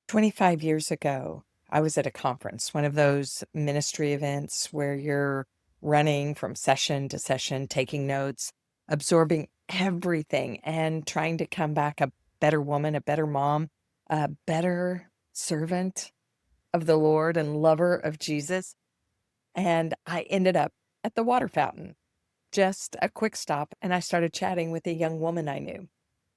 25 years ago, I was at a conference, one of those ministry events where you're running from session to session, taking notes, absorbing everything, and trying to come back a better woman, a better mom, a better servant of the Lord and lover of Jesus. And I ended up at the water fountain, just a quick stop, and I started chatting with a young woman I knew.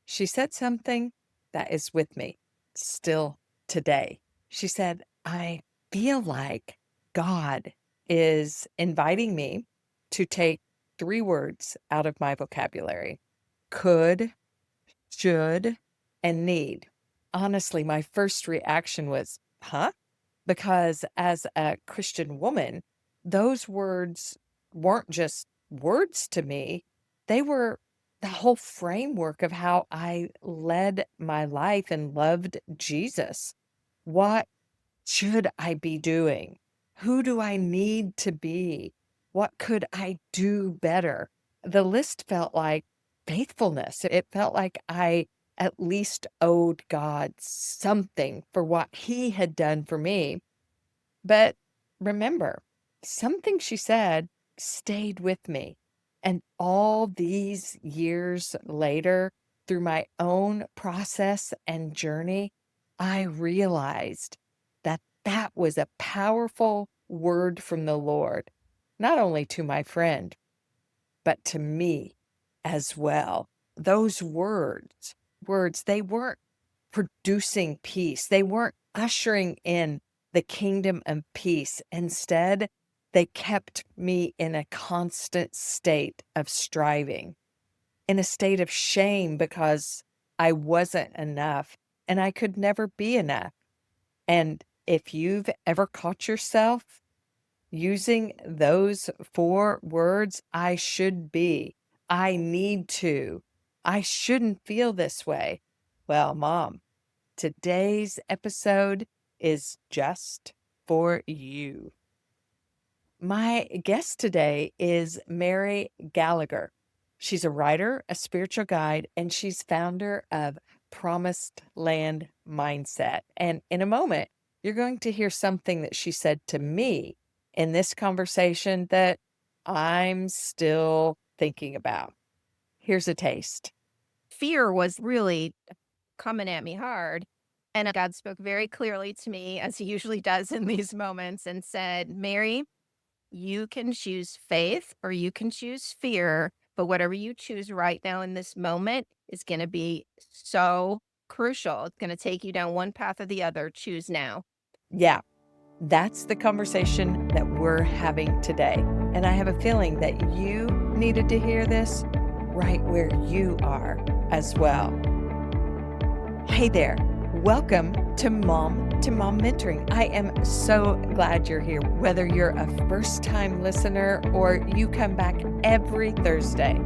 She said something that is with me still today. She said, I feel like God is inviting me to take three words out of my vocabulary: could, should, and need. Honestly, my first reaction was, huh? Because as a Christian woman, those words weren't just words to me, they were the whole framework of how I led my life and loved Jesus. What should I be doing? Who do I need to be? What could I do better? The list felt like faithfulness. It felt like I at least owed God something for what he had done for me. But remember, something she said stayed with me. And all these years later, through my own process and journey, I realized that that was a powerful word from the Lord, not only to my friend, but to me as well. Those words, they weren't producing peace. They weren't ushering in the kingdom of peace. Instead, they kept me in a constant state of striving, in a state of shame because I wasn't enough and I could never be enough. And if you've ever caught yourself using those four words, I should be, I need to, I shouldn't feel this way. Well, Mom, today's episode is just for you. My guest today is Mary Gallagher. She's a writer, a spiritual guide, and she's founder of Promised Land Mindset. And in a moment, you're going to hear something that she said to me in this conversation that I'm still thinking about. Here's a taste. Fear was really coming at me hard. And God spoke very clearly to me, as he usually does in these moments, and said, Mary, you can choose faith or you can choose fear, but whatever you choose right now in this moment is going to be so crucial. It's going to take you down one path or the other. Choose now. Yeah, that's the conversation that we're having today. And I have a feeling that you needed to hear this right where you are as well. Hey there. Welcome to Mom2Mom Mentoring. I am so glad you're here, whether you're a first-time listener or you come back every Thursday.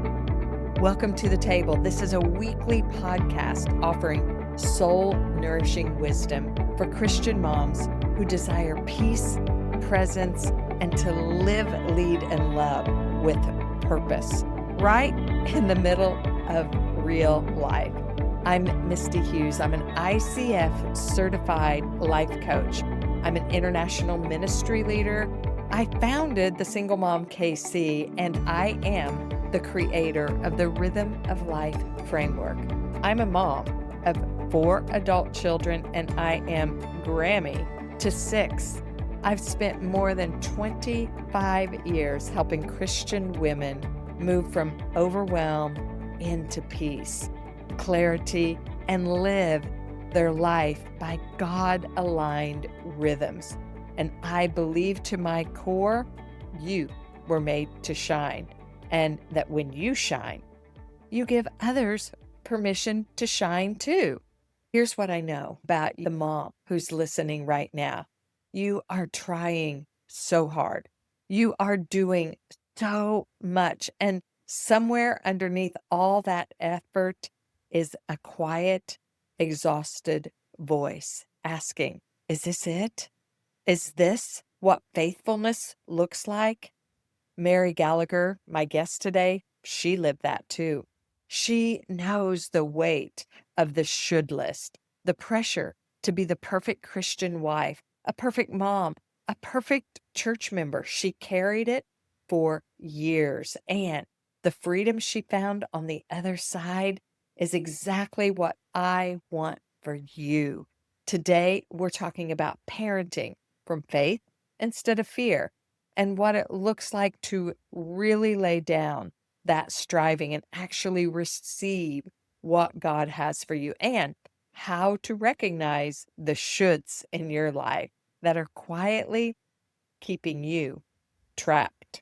Welcome to the table. This is a weekly podcast offering soul-nourishing wisdom for Christian moms who desire peace, presence, and to live, lead, and love with purpose, right in the middle of real life. I'm Misty Hughes. I'm an ICF certified life coach. I'm an international ministry leader. I founded the Single Mom KC, and I am the creator of the Rhythm of Life framework. I'm a mom of 4 adult children, and I am Grammy to 6. I've spent more than 25 years helping Christian women move from overwhelm into peace, clarity, and live their life by God-aligned rhythms. And I believe to my core, you were made to shine. And that when you shine, you give others permission to shine too. Here's what I know about the mom who's listening right now. You are trying so hard. You are doing so much. And somewhere underneath all that effort is a quiet, exhausted voice asking, is this it? Is this what faithfulness looks like? Mary Gallagher, my guest today, she lived that too. She knows the weight of the should list, the pressure to be the perfect Christian wife, a perfect mom, a perfect church member. She carried it for years. And the freedom she found on the other side is exactly what I want for you. Today, we're talking about parenting from faith instead of fear and what it looks like to really lay down that striving and actually receive what God has for you, and how to recognize the shoulds in your life that are quietly keeping you trapped.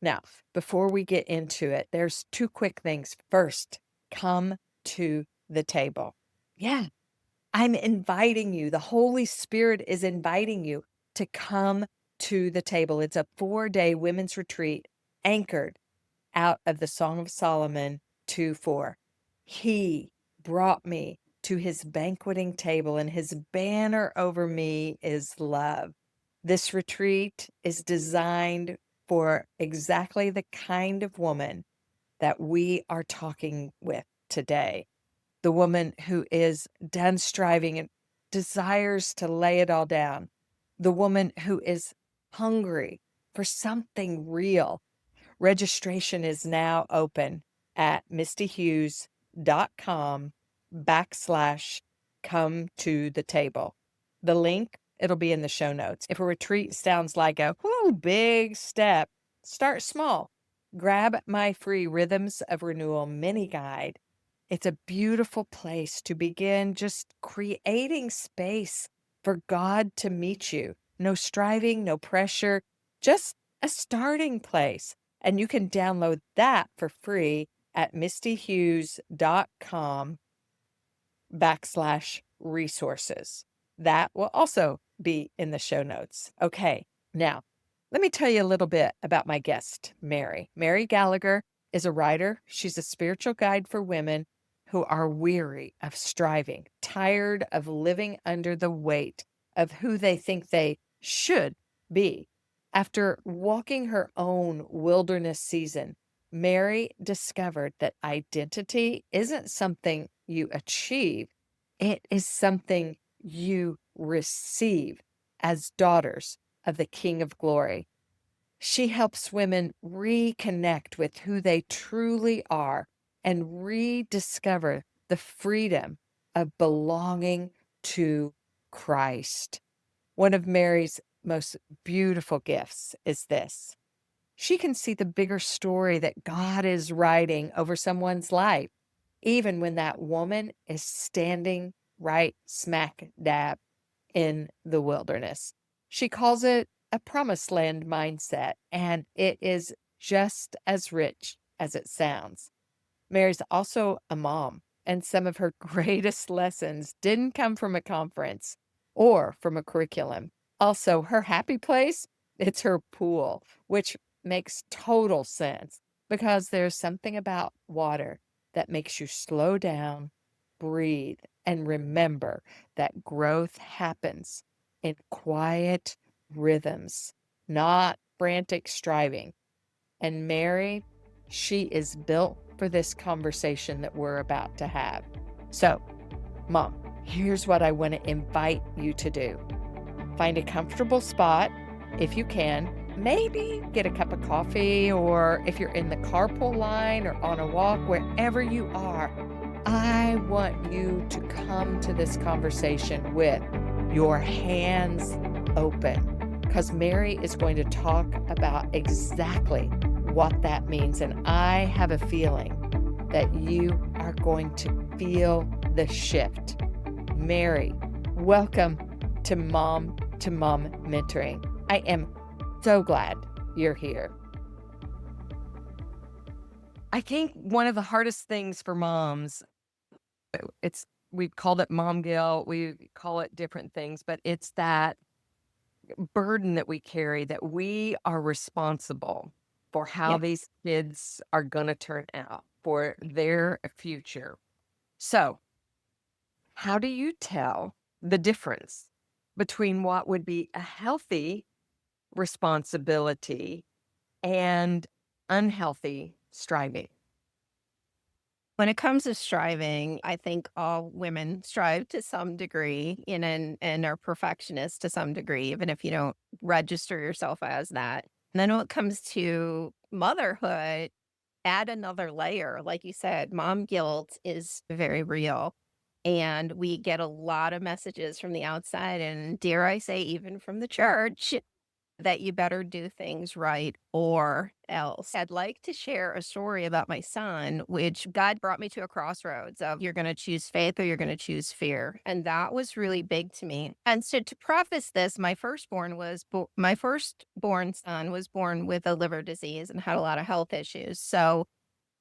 Now, before we get into it, there's two quick things. First, come to the table. Yeah, I'm inviting you. The Holy Spirit is inviting you to come to the table. It's a 4-day women's retreat anchored out of the Song of Solomon 2:4. He brought me to his banqueting table, and his banner over me is love. This retreat is designed for exactly the kind of woman that we are talking with today. The woman who is done striving and desires to lay it all down. The woman who is hungry for something real. Registration is now open at mistyhughes.com/come to the table. The link, it'll be in the show notes. If a retreat sounds like a big step, start small. Grab my free Rhythms of Renewal mini guide. It's a beautiful place to begin just creating space for God to meet you. No striving, no pressure, just a starting place. And you can download that for free at mistyhughes.com/resources. That will also be in the show notes. Okay, now let me tell you a little bit about my guest, Mary. Mary Gallagher is a writer. She's a spiritual guide for women who are weary of striving, tired of living under the weight of who they think they should be. After walking her own wilderness season, Mary discovered that identity isn't something you achieve, it is something you receive as daughters of the King of Glory. She helps women reconnect with who they truly are and rediscover the freedom of belonging to Christ. One of Mary's most beautiful gifts is this: she can see the bigger story that God is writing over someone's life, even when that woman is standing right smack dab in the wilderness. She calls it a promised land mindset, and it is just as rich as it sounds. Mary's also a mom, and some of her greatest lessons didn't come from a conference or from a curriculum. Also, her happy place, it's her pool, which makes total sense because there's something about water that makes you slow down, breathe, and remember that growth happens in quiet rhythms, not frantic striving. And Mary, she is built for this conversation that we're about to have. So, Mom, here's what I want to invite you to do. Find a comfortable spot if you can. Maybe get a cup of coffee, or if you're in the carpool line or on a walk, wherever you are, I want you to come to this conversation with your hands open, because Mary is going to talk about exactly what that means. And I have a feeling that you are going to feel the shift. Mary, welcome to Mom2Mom Mentoring. I am so glad you're here. I think one of the hardest things for moms, it's we called it mom guilt, we call it different things, but it's that burden that we carry, that we are responsible for how Yeah. these kids are going to turn out, for their future. So, how do you tell the difference between what would be a healthy responsibility and unhealthy striving? When it comes to striving, I think all women strive to some degree and are perfectionists to some degree, even if you don't register yourself as that. And then when it comes to motherhood, add another layer. Like you said, mom guilt is very real. And we get a lot of messages from the outside, and dare I say, even from the church, that you better do things right or else. I'd like to share a story about my son, which God brought me to a crossroads of you're going to choose faith or you're going to choose fear. And that was really big to me. And so to preface this, my firstborn son was born with a liver disease and had a lot of health issues. So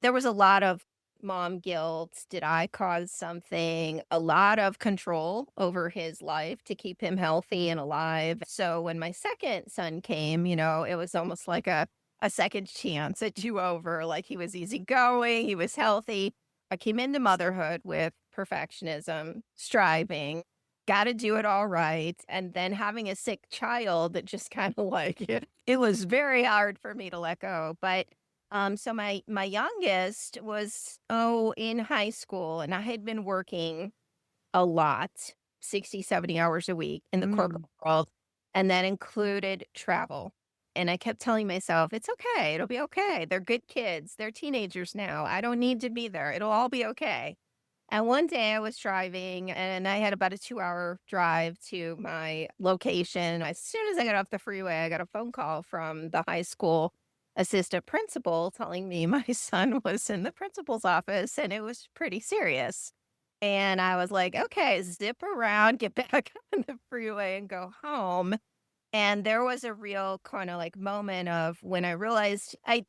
there was a lot of mom guilt. Did I cause something? A lot of control over his life to keep him healthy and alive. So when my second son came, it was almost like a second chance, a do over. Like he was easygoing, he was healthy. I came into motherhood with perfectionism, striving, got to do it all right. And then having a sick child that just kind of like it was very hard for me to let go. But so my youngest was, in high school, and I had been working a lot, 60, 70 hours a week in the corporate Mm. world, and that included travel. And I kept telling myself, "It's okay. It'll be okay. They're good kids. They're teenagers now. I don't need to be there. It'll all be okay." And one day I was driving and I had about a 2-hour drive to my location. As soon as I got off the freeway, I got a phone call from the high school assistant principal telling me my son was in the principal's office and it was pretty serious. And I was like, okay, zip around, get back on the freeway and go home. And there was a real kind of like moment of when I realized I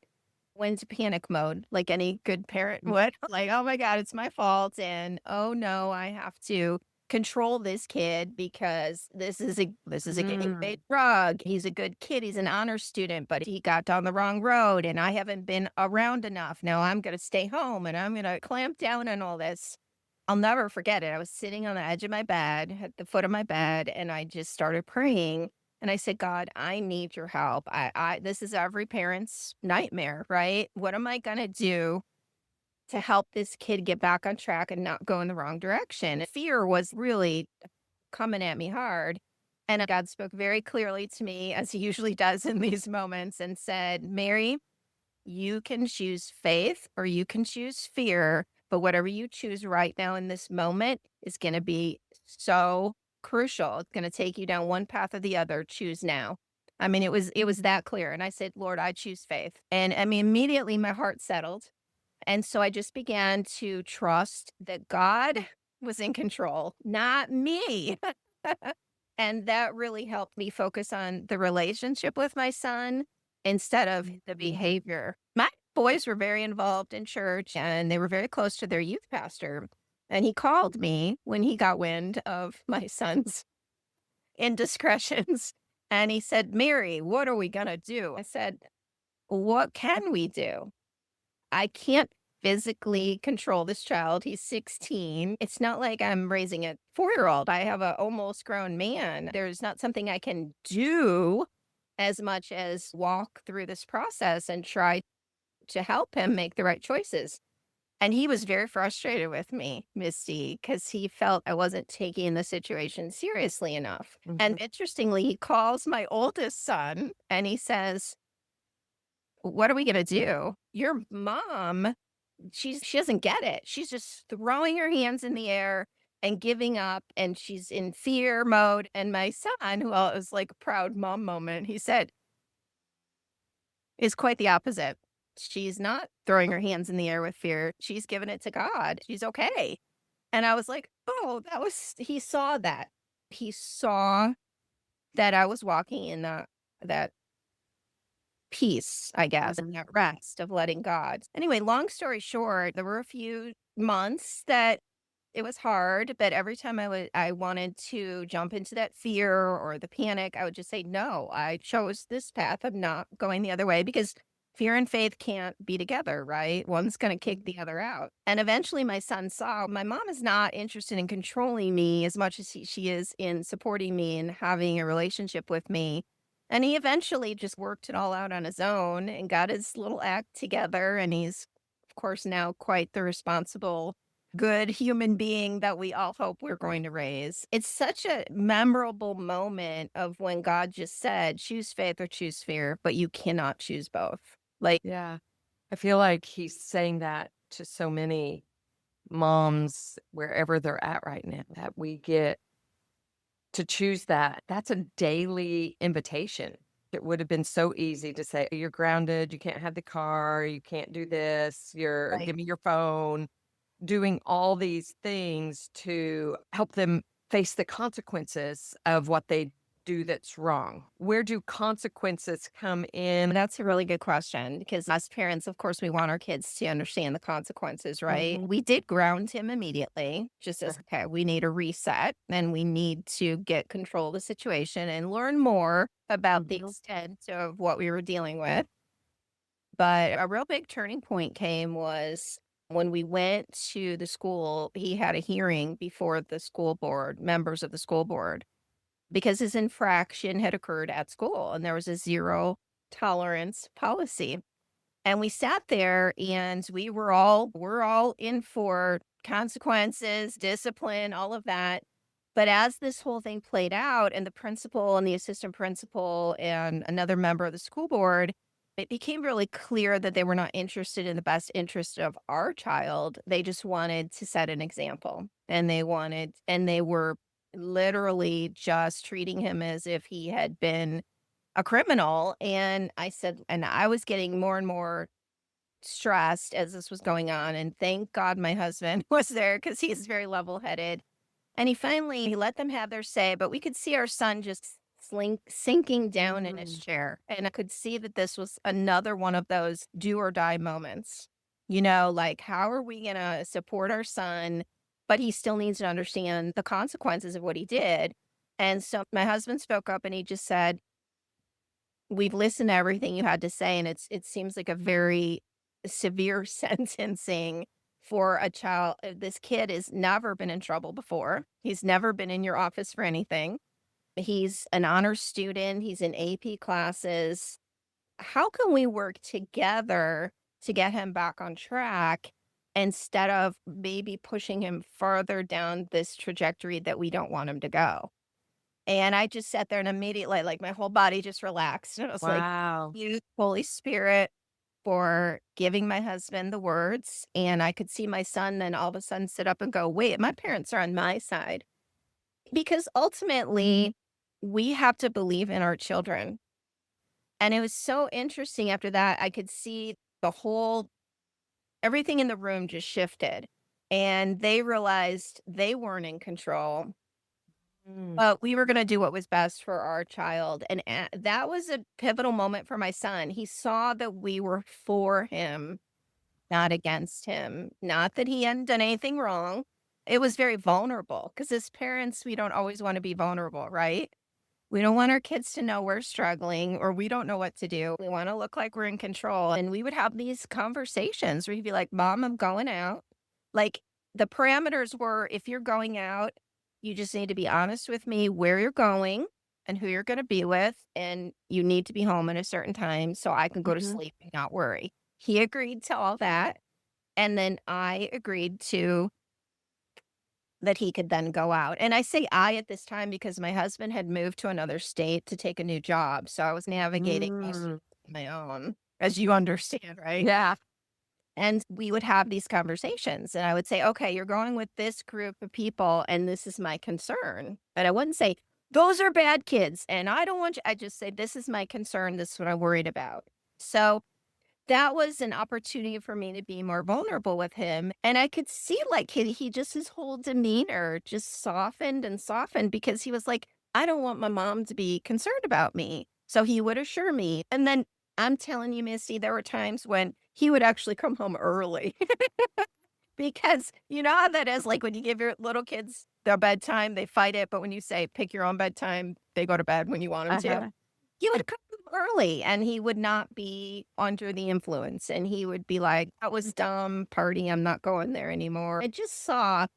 went into panic mode, like any good parent would. Like, oh my God, it's my fault. And oh no, I have to control this kid because this is a gateway Mm. drug. He's a good kid. He's an honor student, but he got down the wrong road and I haven't been around enough. Now I'm gonna stay home and I'm gonna clamp down on all this. I'll never forget it. I was sitting on the edge of my bed, at the foot of my bed, and I just started praying. And I said, God, I need your help. This is every parent's nightmare, right? What am I going to do to help this kid get back on track and not go in the wrong direction? Fear was really coming at me hard. And God spoke very clearly to me, as he usually does in these moments, and said, Mary, you can choose faith or you can choose fear, but whatever you choose right now in this moment is going to be so crucial. It's going to take you down one path or the other. Choose now. I mean, it was that clear. And I said, Lord, I choose faith. And I mean, immediately my heart settled. And so I just began to trust that God was in control, not me. And that really helped me focus on the relationship with my son instead of the behavior. My boys were very involved in church and they were very close to their youth pastor. And he called me when he got wind of my son's indiscretions. And he said, Mary, what are we going to do? I said, what can we do? I can't physically control this child. He's 16. It's not like I'm raising a 4-year-old. I have a almost grown man. There's not something I can do as much as walk through this process and try to help him make the right choices. And he was very frustrated with me, Misty, because he felt I wasn't taking the situation seriously enough. Mhm. And interestingly, he calls my oldest son and he says, what are we going to do? Your mom she doesn't get it. She's just throwing her hands in the air and giving up, and she's in fear mode. And my son, who was like a proud mom moment, he said, is quite the opposite. She's not throwing her hands in the air with fear. She's giving it to God. She's okay. And I was like, oh, he saw that. He saw that I was walking in that peace, I guess, and that rest of letting God. Anyway, long story short, there were a few months that it was hard, but every time I wanted to jump into that fear or the panic, I would just say, "No, I chose this path. I'm not going the other way," because fear and faith can't be together, right? One's gonna kick the other out. And eventually my son saw my mom is not interested in controlling me as much as she is in supporting me and having a relationship with me. And he eventually just worked it all out on his own and got his little act together, and he's of course, now quite the responsible, good human being that we all hope we're going to raise. It's such a memorable moment of when God just said, choose faith or choose fear, but you cannot choose both. Like, Yeah. I feel like he's saying that to so many moms wherever they're at right now, that we get to choose that. That's a daily invitation. It would have been so easy to say, "You're grounded, you can't have the car, you can't do this, you're right. give me your phone." Doing all these things to help them face the consequences of what they do that's wrong. Where do consequences come in? That's a really good question because as parents, of course, we want our kids to understand the consequences, right? Mhm. We did ground him immediately, just as, okay, we need a reset and we need to get control of the situation and learn more about the Mhm. extent of what we were dealing with. But a real big turning point came was when we went to the school, he had a hearing before the school board, members of the school board, because his infraction had occurred at school and there was a zero tolerance policy. And we sat there and we're all in for consequences, discipline, all of that. But as this whole thing played out and the principal and the assistant principal and another member of the school board, it became really clear that they were not interested in the best interest of our child. They just wanted to set an example. And they were literally just treating him as if he had been a criminal, and I said and I was getting more and more stressed as this was going on, and thank God my husband was there because he's very level-headed, and he let them have their say, but we could see our son just sinking down in his Mm. chair, and I could see that this was another one of those do or die moments. You know, like, how are we gonna support our son, but he still needs to understand the consequences of what he did, and so my husband spoke up and he just said, we've listened to everything you had to say, and it seems like a very severe sentencing for a child. This kid has never been in trouble before. He's never been in your office for anything. He's an honor student. He's in AP classes. How can we work together to get him back on track instead of maybe pushing him further down this trajectory that we don't want him to go? And I just sat there and immediately, like, my whole body just relaxed, and I was like, Wow. "You, Holy Spirit, for giving my husband the words," and I could see my son then all of a sudden sit up and go, "Wait, my parents are on my side." Because ultimately, we have to believe in our children, and it was so interesting after that, I could see the whole everything in the room just shifted, and they realized they weren't in control. Mm. But we were gonna do what was best for our child, and that was a pivotal moment for my son. He saw that we were for him, not against him. Not that he hadn't done anything wrong. It was very vulnerable because as parents, we don't always wanna be vulnerable, right? We don't want our kids to know we're struggling or we don't know what to do. We wanna look like we're in control, and we would have these conversations where he'd be like, "Mom, I'm going out." Like, the parameters were, if you're going out, you just need to be honest with me where you're going and who you're gonna be with, and you need to be home at a certain time so I can go to Mhm. sleep and not worry. He agreed to all that, and then I agreed to that he could then go out. And I say I at this time because my husband had moved to another state to take a new job. So I was navigating most of Mm. it on my own, as you understand, right? Yeah. And we would have these conversations. And I would say, okay, you're going with this group of people, and this is my concern. But I wouldn't say, those are bad kids. And I don't want you. I just say, this is my concern. This is what I'm worried about. So that was an opportunity for me to be more vulnerable with him, and I could see, like, he just his whole demeanor just softened and softened because he was like, "I don't want my mom to be concerned about me." So he would assure me, and then I'm telling you, Misty, there were times when he would actually come home early because you know how that is, like, when you give your little kids their bedtime, they fight it, but when you say, "Pick your own bedtime," they go to bed when you want them to. Uh-huh. He would come early, and he would not be under the influence, and he would be like, "That was dumb party, I'm not going there anymore." I just saw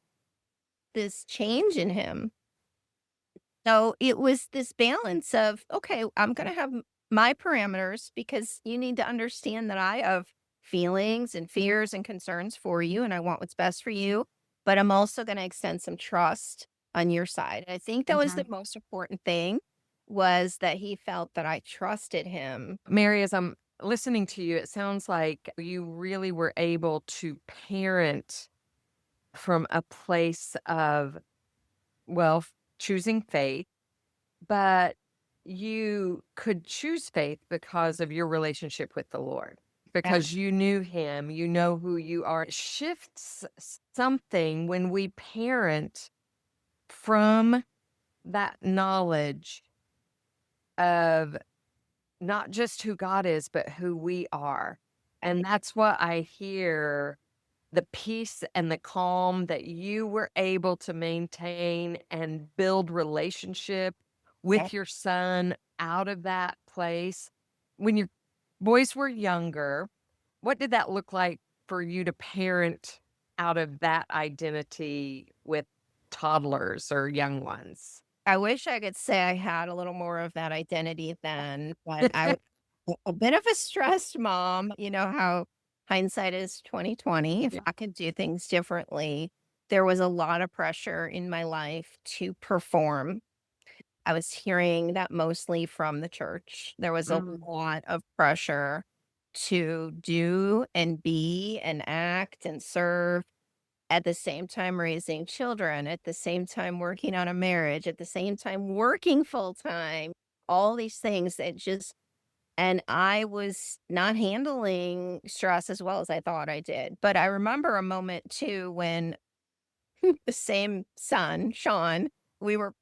this change in him. So, it was this balance of, "Okay, I'm gonna have my parameters because you need to understand that I have feelings and fears and concerns for you, and I want what's best for you, but I'm also gonna extend some trust on your side. I think that was the Mhm. most important thing, was that he felt that I trusted him. Mary, as I'm listening to you, it sounds like you really were able to parent from a place of, well, choosing faith, but you could choose faith because of your relationship with the Lord, Yeah, because you knew Him, you know who you are. It shifts something when we parent from that knowledge of not just who God is, but who we are. And that's what I hear, the peace and the calm that you were able to maintain and build relationship yeah. with your son out of that place. When your boys were younger, what did that look like for you to parent out of that identity with toddlers or young ones? I wish I could say I had a little more of that identity then, but I was a bit of a stressed mom. You know how hindsight is 2020. If Yeah. I could do things differently, there was a lot of pressure in my life to perform. I was hearing that mostly from the church. There was a Mm. lot of pressure to do and be and act and serve, at the same time raising children, at the same time working on a marriage, at the same time working full time, all these things that just, and I was not handling stress as well as I thought I did. But I remember a moment too when the same son, Sean, we were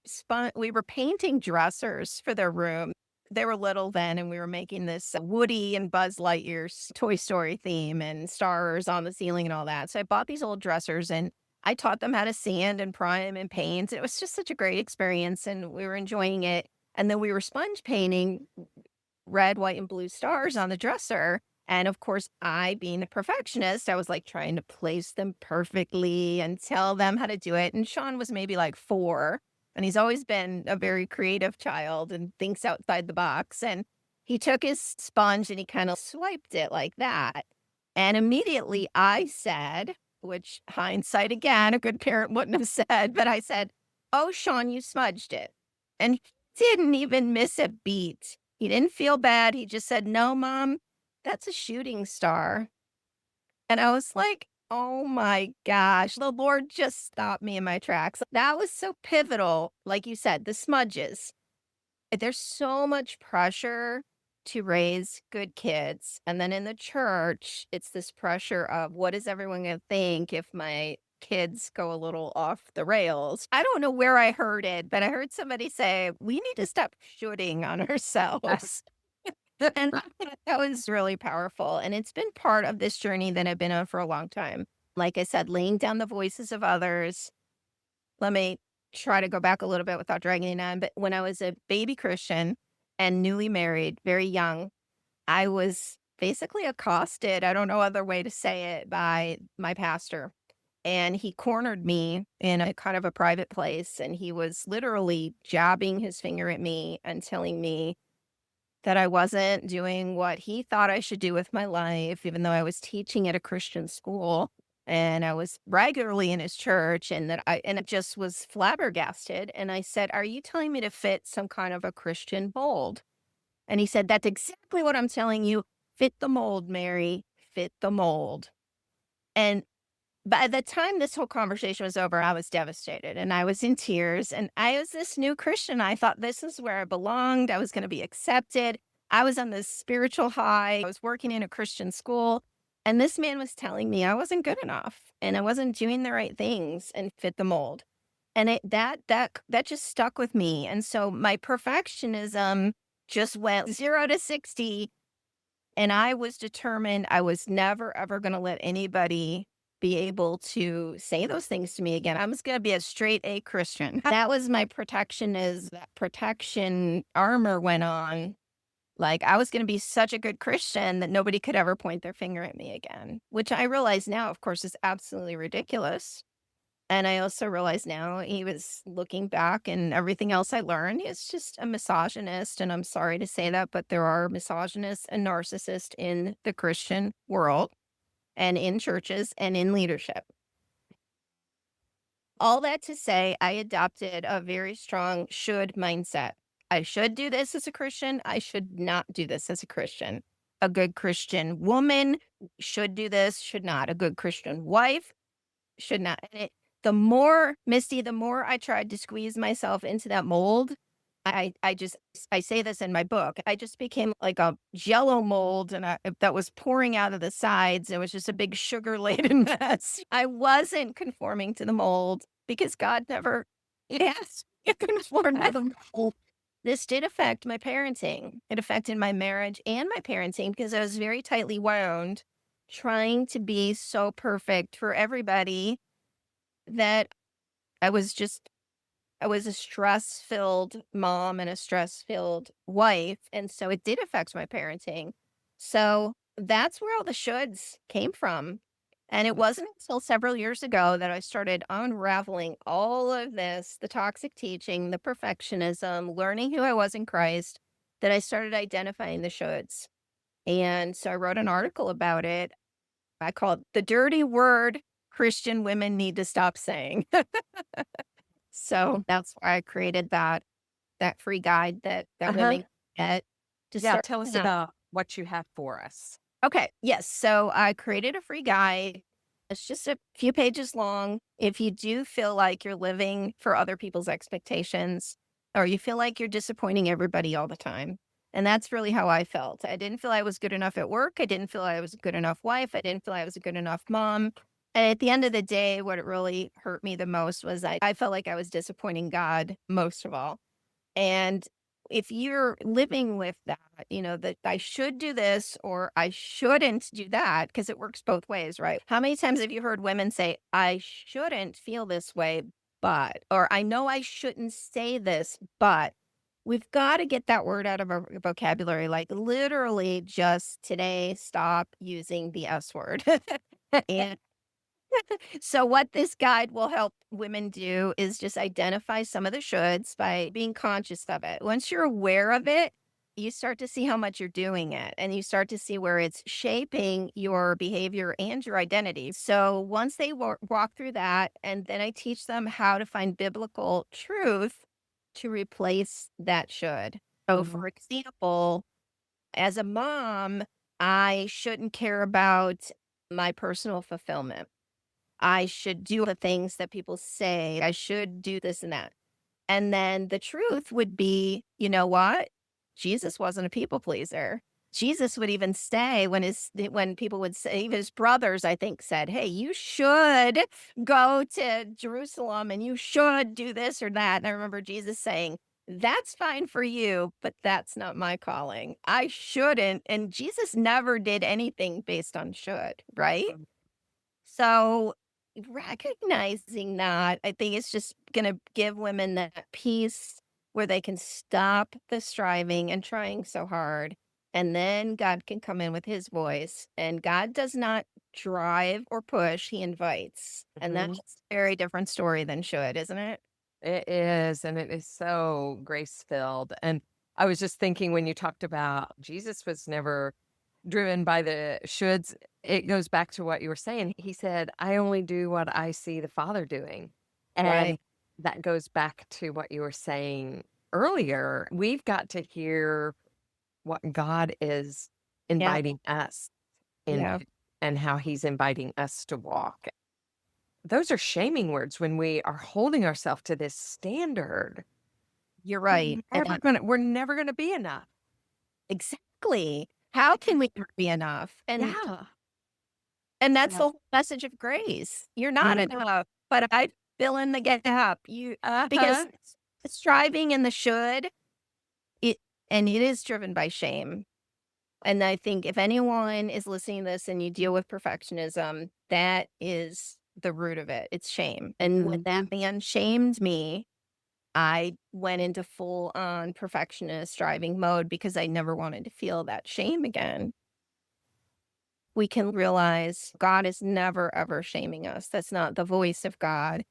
painting dressers for their room. They were little then, and we were making this Woody and Buzz Lightyear's Toy Story theme and stars on the ceiling and all that. So I bought these old dressers and I taught them how to sand and prime and paint. It was just such a great experience and we were enjoying it. And then we were sponge painting red, white, and blue stars on the dresser. And of course, I, being a perfectionist, I was like trying to place them perfectly and tell them how to do it. And Sean was maybe like 4, and he's always been a very creative child and thinks outside the box. And he took his sponge and he kind of swiped it like that. And immediately I said, which hindsight again, a good parent wouldn't have said, but I said, "Oh, Sean, you smudged it." And he didn't even miss a beat. He didn't feel bad, he just said, "No, mom, that's a shooting star." And I was like, "Oh my gosh, the Lord just stopped me in my tracks." That was so pivotal, like you said, the smudges. There's so much pressure to raise good kids, and then in the church, it's this pressure of, "What is everyone gonna think if my kids go a little off the rails?" I don't know where I heard it, but I heard somebody say, "We need to stop shooting on ourselves." And I thought that was really powerful, and it's been part of this journey that I've been on for a long time. Like I said, laying down the voices of others. Let me try to go back a little bit without dragging it on, but when I was a baby Christian and newly married, very young, I was basically accosted, I don't know other way to say it, by my pastor, and he cornered me in a kind of a private place, and he was literally jabbing his finger at me and telling me that I wasn't doing what he thought I should do with my life, even though I was teaching at a Christian school and I was regularly in his church, and that I just was flabbergasted. And I said, "Are you telling me to fit some kind of a Christian mold?" And he said, "That's exactly what I'm telling you. Fit the mold, Mary. Fit the mold." And by the time this whole conversation was over, I was devastated and I was in tears. And I was this new Christian. I thought this is where I belonged. I was going to be accepted. I was on this spiritual high. I was working in a Christian school. And this man was telling me I wasn't good enough and I wasn't doing the right things and fit the mold. And that just stuck with me. And so my perfectionism just went 0 to 60, and I was determined I was never, ever gonna let anybody be able to say those things to me again. I was gonna be a straight A Christian. That was my protection, as that protection armor went on. Like, I was gonna be such a good Christian that nobody could ever point their finger at me again, which I realize now, of course, is absolutely ridiculous. And I also realize now he was looking back and everything else I learned, he's just a misogynist. And I'm sorry to say that, but there are misogynists and narcissists in the Christian world and in churches and in leadership. All that to say, I adopted a very strong should mindset. I should do this as a Christian. I should not do this as a Christian. A good Christian woman should do this, should not. A good Christian wife should not. And the more, Misty, the more I tried to squeeze myself into that mold, I say this in my book. I just became like a jello mold and that was pouring out of the sides. It was just a big sugar laden mess. I wasn't conforming to the mold because God never asked me to conform to the mold. This did affect my parenting. It affected my marriage and my parenting because I was very tightly wound trying to be so perfect for everybody that I was just I was a stress-filled mom and a stress-filled wife, and so it did affect my parenting. So, that's where all the shoulds came from, and it wasn't until several years ago that I started unraveling all of this, the toxic teaching, the perfectionism, learning who I was in Christ, that I started identifying the shoulds. And so I wrote an article about it. I call it "The Dirty Word Christian Women Need to Stop Saying." So that's why I created that free guide that Uh-huh. women get to Yeah, start. tell us Yeah. about what you have for us. Okay. Yes. So I created a free guide. It's just a few pages long. If you do feel like you're living for other people's expectations, or you feel like you're disappointing everybody all the time. And that's really how I felt. I didn't feel I was good enough at work. I didn't feel I was a good enough wife. I didn't feel I was a good enough mom. And at the end of the day, what it really hurt me the most was I felt like I was disappointing God most of all. And if you're living with that, that I should do this or I shouldn't do that, because it works both ways, right? How many times have you heard women say, I shouldn't feel this way, but, or I know I shouldn't say this, but we've got to get that word out of our vocabulary. Like literally just today, stop using the S word. And so what this guide will help women do is just identify some of the shoulds by being conscious of it. Once you're aware of it, you start to see how much you're doing it and you start to see where it's shaping your behavior and your identity. So once they walk through that, and then I teach them how to find biblical truth to replace that should. So, Mhm. for example, as a mom, I shouldn't care about my personal fulfillment. I should do the things that people say. I should do this and that. And then the truth would be, you know what? Jesus wasn't a people pleaser. Jesus would even say when people would say, even his brothers, I think, said, "Hey, you should go to Jerusalem and you should do this or that." And I remember Jesus saying, "That's fine for you, but that's not my calling. I shouldn't." And Jesus never did anything based on should, right? So, recognizing that, I think it's just gonna give women that peace where they can stop the striving and trying so hard, and then God can come in with his voice, and God does not drive or push, he invites, and Mhm. that's a very different story than should, isn't it? It is, and it is so grace-filled, and I was just thinking when you talked about Jesus was never driven by the shoulds, it goes back to what you were saying. He said, "I only do what I see the Father doing." Right. And that goes back to what you were saying earlier. We've got to hear what God is Yeah, inviting us yeah. into and how he's inviting us to walk. Those are shaming words when we are holding ourselves to this standard. You're right, and We're never gonna be enough. exactly. How can we ever be enough? Yeah. And that's Yeah. the whole message of grace. You're not Mhm. enough, but I fill in the gap. Because Uh-huh. the striving and the should, it and it is driven by shame. And I think if anyone is listening to this and you deal with perfectionism, that is the root of it. It's shame. And when Mhm. that man shamed me, I went into full on perfectionist striving mode because I never wanted to feel that shame again. We can realize God is never ever shaming us. That's not the voice of God.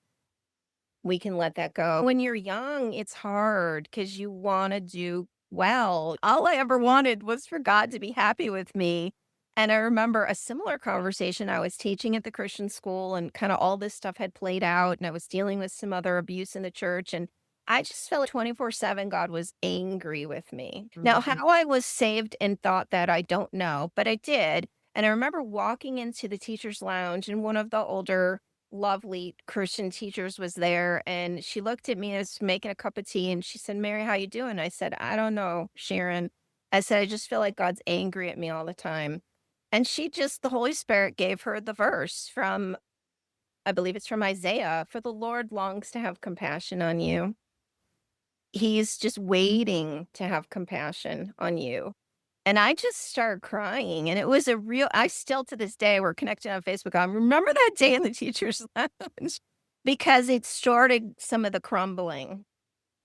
we can let that go. When you're young, it's hard because you want to do well. All I ever wanted was for God to be happy with me. And I remember a similar conversation. I was teaching at the Christian school and kind of all this stuff had played out. And I was dealing with some other abuse in the church. And I just felt like 24/7 God was angry with me. Now, Mhm. how I was saved and thought that, I don't know, but I did. And I remember walking into the teacher's lounge, and one of the older lovely Christian teachers was there, and she looked at me. I was making a cup of tea and she said, "Mary, how you doing?" I said, "I don't know, Sharon." I said, "I just feel like God's angry at me all the time." And the Holy Spirit gave her the verse from, I believe it's from Isaiah, "For the Lord longs to have compassion on you. He's just waiting to have compassion on you." And I just started crying, and it was a real I still to this day, we're connected on Facebook. I remember that day in the teacher's lounge because it started some of the crumbling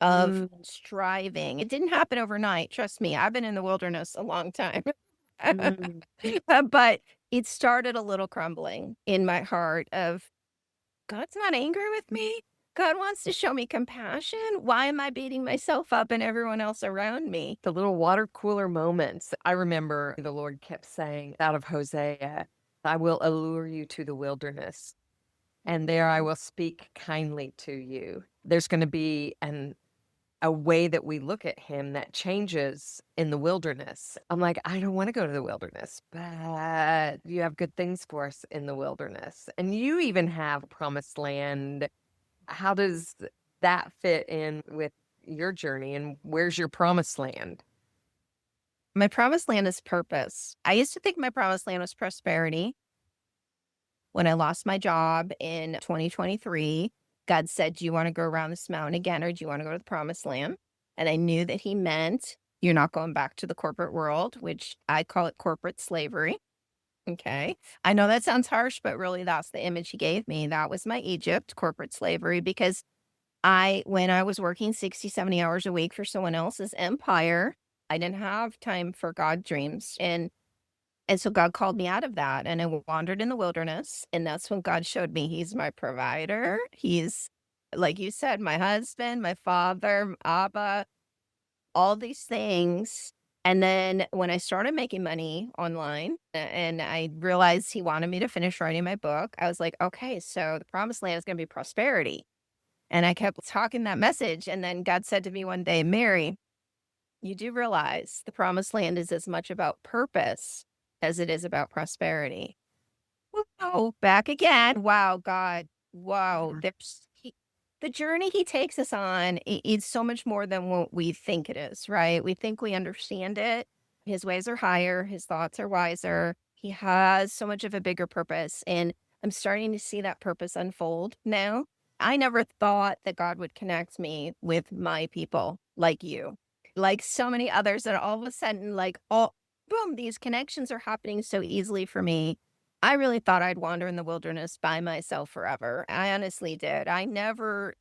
of Mm, striving. It didn't happen overnight, trust me. I've been in the wilderness a long time. mm, But it started a little crumbling in my heart of, God's not angry with me. God wants to show me compassion. Why am I beating myself up and everyone else around me? the little water cooler moments. I remember the Lord kept saying out of Hosea, I will allure you to the wilderness, and there I will speak kindly to you. There's going to be a way that we look at him that changes in the wilderness. I'm like, I don't want to go to the wilderness, but you have good things for us in the wilderness. And you even have promised land. How does that fit in with your journey, and where's your promised land? My promised land is purpose. I used to think my promised land was prosperity. When I lost my job in 2023, God said, "Do you want to go around this mountain again, or do you want to go to the promised land?" And I knew that He meant you're not going back to the corporate world, which I call it corporate slavery. Okay. I know that sounds harsh, but really that's the image He gave me. That was my Egypt, corporate slavery, because when I was working 60, 70 hours a week for someone else's empire, I didn't have time for God dreams. And so God called me out of that, and I wandered in the wilderness, and that's when God showed me He's my provider. He's, like you said, my husband, my father, Abba, all these things. And then when I started making money online and I realized He wanted me to finish writing my book, I was like, okay, so the promised land is going to be prosperity. And I kept talking that message. And then God said to me one day, "Mary, you do realize the promised land is as much about purpose as it is about prosperity." Wow, back again. Wow, God. Wow. Mhm. The journey He takes us on, it's so much more than what we think it is, right? We think we understand it. His ways are higher, His thoughts are wiser. He has so much of a bigger purpose. And I'm starting to see that purpose unfold now. I never thought that God would connect me with my people like you, like so many others that all of a sudden, like, oh, boom, these connections are happening so easily for me. I really thought I'd wander in the wilderness by myself forever. I honestly did. I never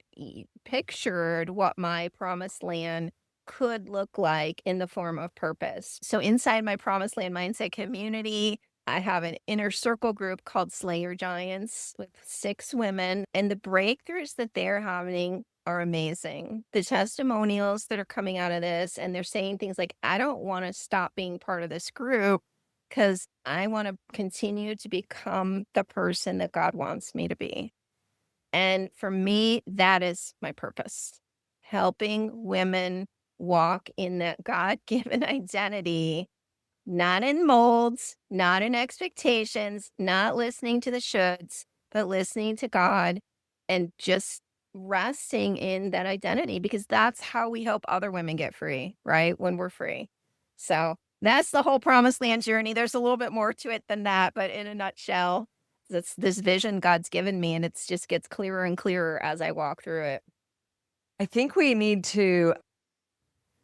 pictured what my promised land could look like in the form of purpose. So, inside my promised land mindset community, I have an inner circle group called Slayer Giants with 6 women, and the breakthroughs that they're having are amazing. The testimonials that are coming out of this, and they're saying things like, "I don't want to stop being part of this group, 'cause I wanna continue to become the person that God wants me to be." And for me, that is my purpose. Helping women walk in that God-given identity, not in molds, not in expectations, not listening to the shoulds, but listening to God and just resting in that identity, because that's how we help other women get free, right? When we're free. So that's the whole promised land journey. There's a little bit more to it than that, but in a nutshell, that's this vision God's given me, and it's just gets clearer and clearer as I walk through it. I think we need to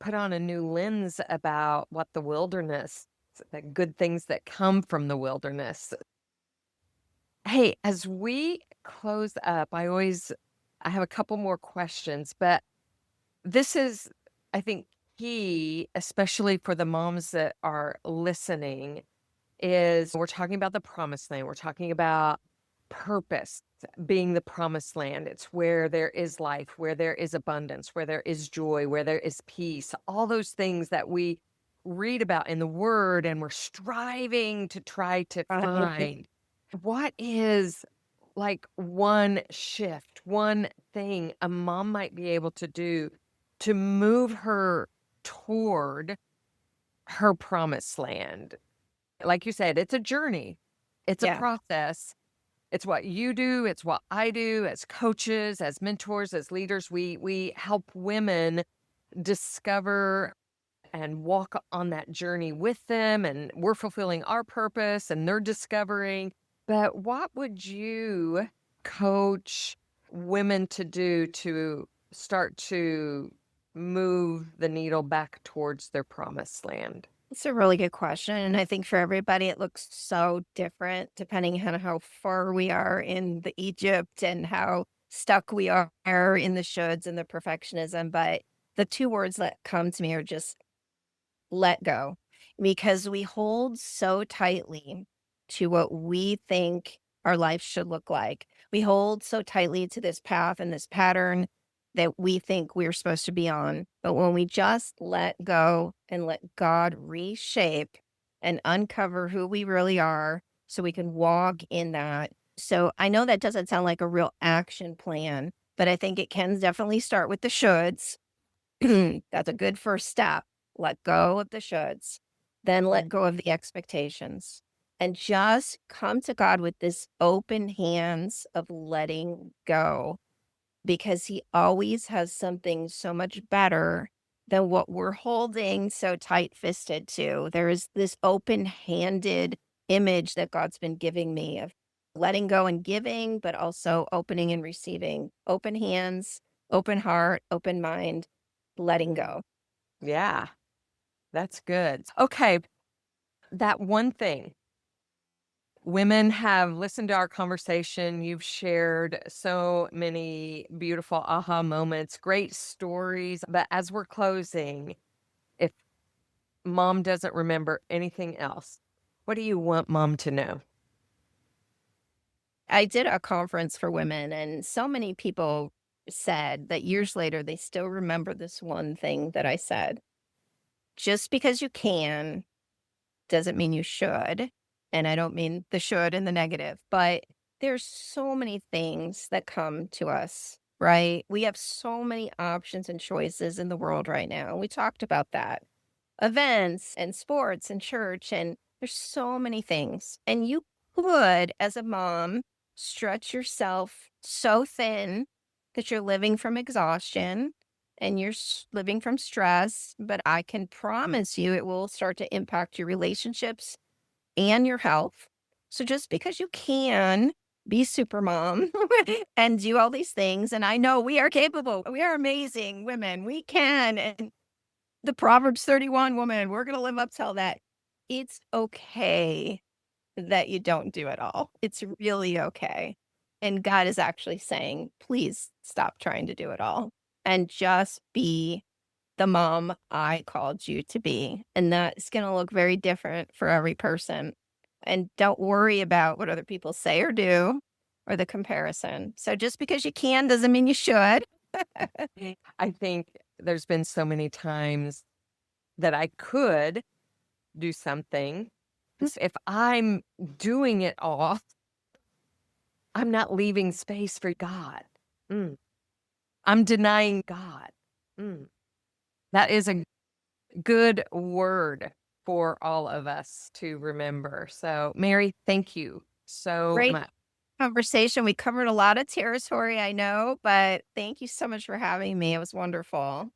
put on a new lens about what the wilderness, the good things that come from the wilderness. Hey, as we close up, I have a couple more questions, but this is, I think, key, especially for the moms that are listening, is we're talking about the promised land. We're talking about purpose being the promised land. It's where there is life, where there is abundance, where there is joy, where there is peace, all those things that we read about in the word and we're striving to try to Right. find. What is like one shift, one thing a mom might be able to do to move her toward her promised land? Like you said, it's a journey. It's a Yeah. process. It's what you do, it's what I do as coaches, as mentors, as leaders. We help women discover and walk on that journey with them, and we're fulfilling our purpose and they're discovering. But what would you coach women to do to start to move the needle back towards their promised land? It's a really good question. And I think for everybody, it looks so different depending on how far we are in the Egypt and how stuck we are in the shoulds and the perfectionism. But the two words that come to me are just let go, because we hold so tightly to what we think our life should look like. We hold so tightly to this path and this pattern that we think we're supposed to be on. But when we just let go and let God reshape and uncover who we really are so we can walk in that. So I know that doesn't sound like a real action plan, but I think it can definitely start with the shoulds. That's a good first step. Let go of the shoulds, then let go of the expectations, and just come to God with this open hands of letting go, because He always has something so much better than what we're holding so tight fisted to. There is this open handed image that God's been giving me of letting go and giving, but also opening and receiving. Open hands, open heart, open mind, letting go. Yeah, that's good. Okay, that one thing. Women have listened to our conversation. You've shared so many beautiful aha moments, great stories. But as we're closing, if mom doesn't remember anything else, what do you want mom to know? I did a conference for women, and so many people said that years later, they still remember this one thing that I said. Just because you can doesn't mean you should. And I don't mean the should in the negative, but there's so many things that come to us, right? We have so many options and choices in the world right now. We talked about that. Events and sports and church, and there's so many things. And you could, as a mom, stretch yourself so thin that you're living from exhaustion and you're living from stress. But I can promise you it will start to impact your relationships and your health. So just because you can be super mom and do all these things, and I know we are capable, we are amazing women, we can. And the Proverbs 31 woman, we're going to live up to all that. It's okay that you don't do it all. It's really okay. And God is actually saying, please stop trying to do it all and just be the mom I called you to be. And that's going to look very different for every person. And don't worry about what other people say or do or the comparison. So just because you can doesn't mean you should. I think there's been so many times that I could do something. If I'm doing it all, I'm not leaving space for God. Mm. I'm denying God. Mm. That is a good word for all of us to remember. So, Mary, thank you so Great much. conversation. We covered a lot of territory, I know, but thank you so much for having me. It was wonderful.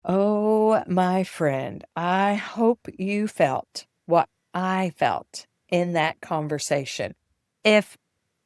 Oh, my friend, I hope you felt what I felt in that conversation. If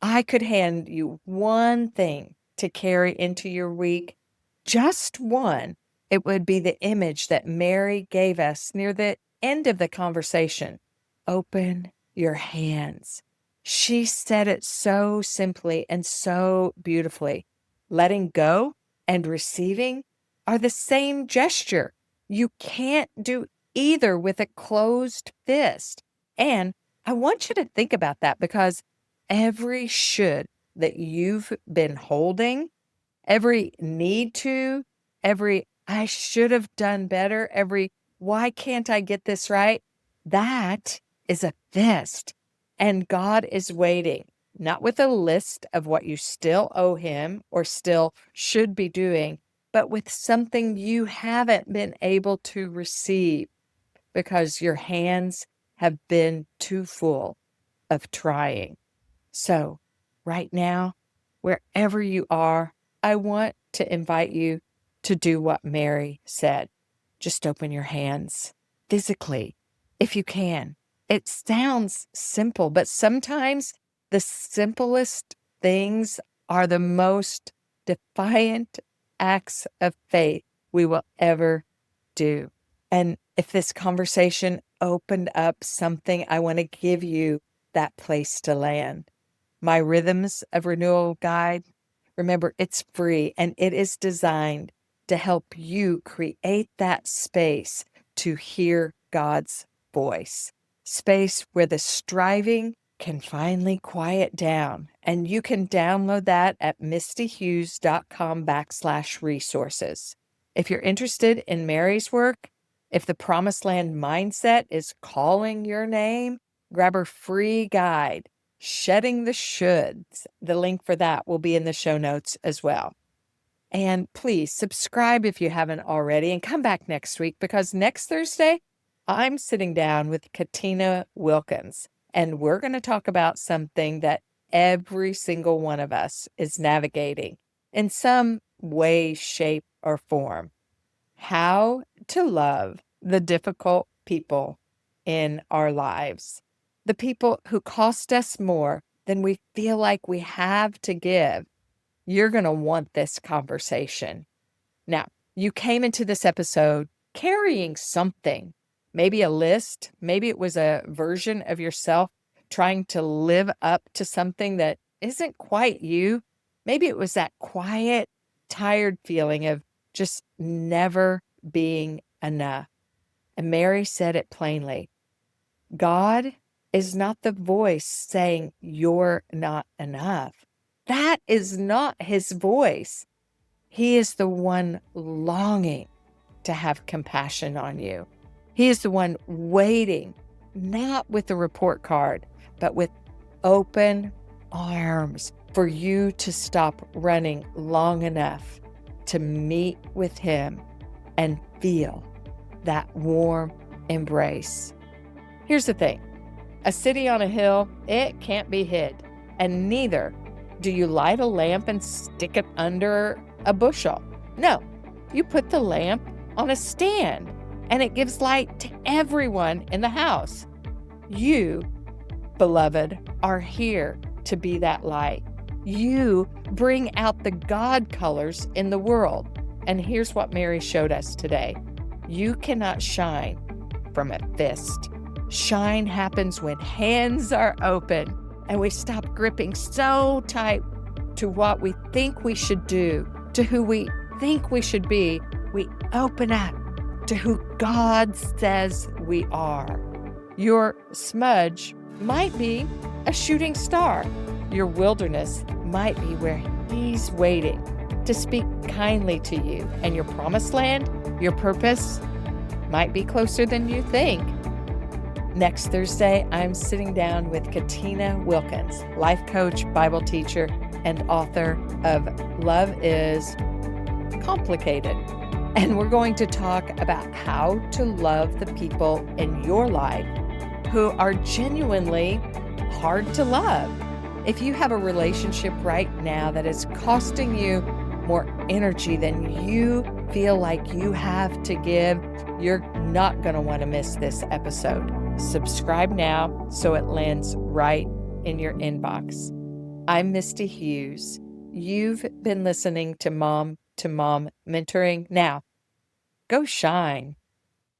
I could hand you one thing to carry into your week, just one, it would be the image that Mary gave us near the end of the conversation. Open your hands. She said it so simply and so beautifully. Letting go and receiving are the same gesture. You can't do either with a closed fist. And I want you to think about that, because every should that you've been holding, every need to, every I should have done better, every why can't I get this right? That is a fist. And God is waiting, not with a list of what you still owe him or still should be doing, but with something you haven't been able to receive because your hands have been too full of trying. So, right now, wherever you are, I want to invite you to do what Mary said. Just open your hands physically, if you can. It sounds simple, but sometimes the simplest things are the most defiant acts of faith we will ever do. And if this conversation opened up something, I want to give you that place to land. My Rhythms of Renewal guide, remember, it's free and it is designed to help you create that space to hear God's voice, space where the striving can finally quiet down. And you can download that at mistyhughes.com/resources. If you're interested in Mary's work, if the Promised Land mindset is calling your name, grab her free guide, Shedding the Shoulds. The link for that will be in the show notes as well. And please subscribe if you haven't already and come back next week because next Thursday, I'm sitting down with Katina Wilkins and we're going to talk about something that every single one of us is navigating in some way, shape, or form. How to love the difficult people in our lives, the people who cost us more than we feel like we have to give. You're going to want this conversation. Now, you came into this episode carrying something, maybe a list, maybe it was a version of yourself trying to live up to something that isn't quite you. Maybe it was that quiet, tired feeling of just never being enough. And Mary said it plainly. God is not the voice saying you're not enough. That is not his voice. He is the one longing to have compassion on you. He is the one waiting, not with a report card, but with open arms for you to stop running long enough to meet with him and feel that warm embrace. Here's the thing. A city on a hill, it can't be hid. And neither do you light a lamp and stick it under a bushel. No, you put the lamp on a stand and it gives light to everyone in the house. You, beloved, are here to be that light. You bring out the God colors in the world. And here's what Mary showed us today. You cannot shine from a fist. Shine happens when hands are open and we stop gripping so tight to what we think we should do, to who we think we should be. We open up to who God says we are. Your smudge might be a shooting star. Your wilderness might be where he's waiting to speak kindly to you. And your promised land, your purpose, might be closer than you think. Next Thursday, I'm sitting down with Katina Wilkins, life coach, Bible teacher, and author of Love is Complicated. And we're going to talk about how to love the people in your life who are genuinely hard to love. If you have a relationship right now that is costing you more energy than you feel like you have to give, you're not going to want to miss this episode. Subscribe now so it lands right in your inbox. I'm Misty Hughes. You've been listening to Mom2Mom Mentoring. Now, go shine.